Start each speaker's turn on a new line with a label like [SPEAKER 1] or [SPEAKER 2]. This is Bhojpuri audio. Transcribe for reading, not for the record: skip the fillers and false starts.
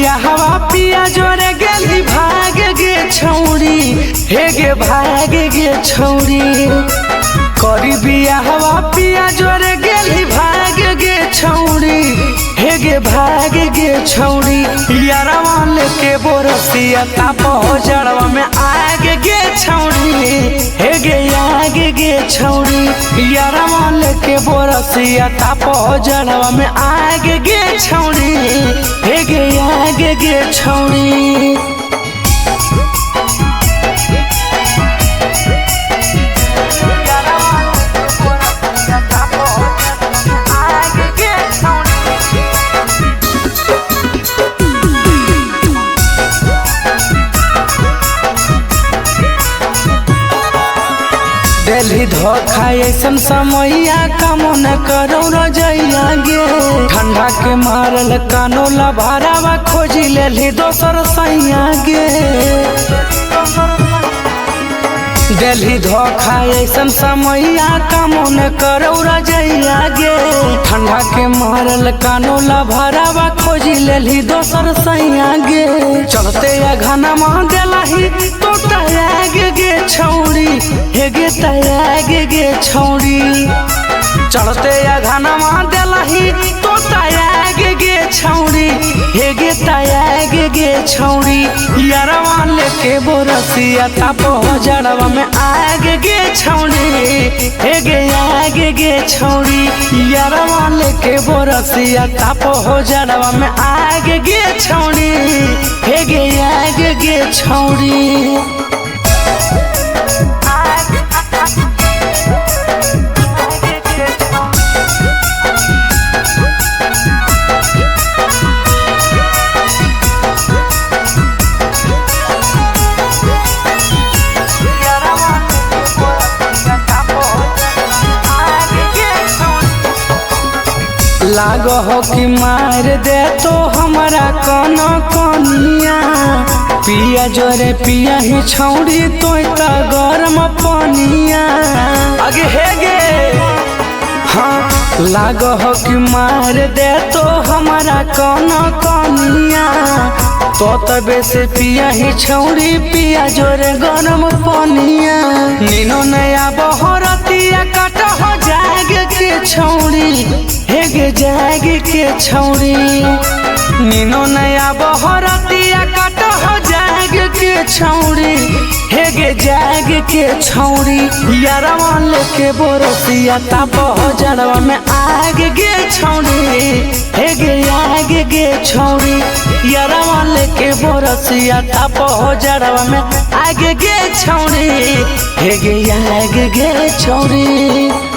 [SPEAKER 1] बिया हवा पिया जोरे गेली भाग गे छौड़ी, हे गे भाग गे छौड़ी। करी बिया हवा पिया जोरे गेली भाग गे छौड़ी, हे गे भाग गे छौड़ी। यारवा लेके बोरसिया ताप जड़वा में आग गे छौड़ी, हे गे आग गे छौड़ी। यारवा लेके बोरसिया ताप जड़वा में आग गे छौड़ी, हे गे आग गे छौड़ी। दिल्ली धोखा ऐसन समैया कामो न करो रजैया गे। ठंडा के मारल कानो लभारावा खोजी लेली दोसर सैया गे। दिल्ली धोखा ऐसन समैया कामो न करो रजैया गे। ठंडा के मारल कानो लभारावा खोजी लेली दोसर सैया गे। चलते या घना मान देलाही तो तयाग गे छौड़ी, हे गे तयाग गे छौड़ी। चलते या घना मान देलाही तो तयाग गे छौड़ी, हे गे तयाग गे छौड़ी। यारवा लेके बोरसिया ताप जड़वा में आग गे छौड़ी, हे गे आग गे छौड़ी। यारवा लेके बोरसिया ताप जड़वा में आग गे छौड़ी, हे गे आग गे छौड़ी। लागो हो कि मार दे तो हमारा कनो कनिया। पिया जोरे पिया ही छौड़ी तो गरम पनिया आगे हे गे। हाँ लागो हो कि मार दे तो हमारा कनो कनिया। तो तबे से पिया ही छौड़ी पिया जोरे गरम पनिया। नीनो नया बहरतिया कट हो जाग के छौड़ी, हे गे जाग के छौड़ी। नीनो नया बहरतिया कट हो जाग के छौड़ी, हे गे जाग के छौड़ी। यारवा लेके बोरसिया ताप जड़वा में आग गे छौड़ी, हे गे आग गे छौड़ी। यारवा लेके बोरसिया ताप जड़वा में आग गे छौड़ी, हे गे आग गे छौड़ी।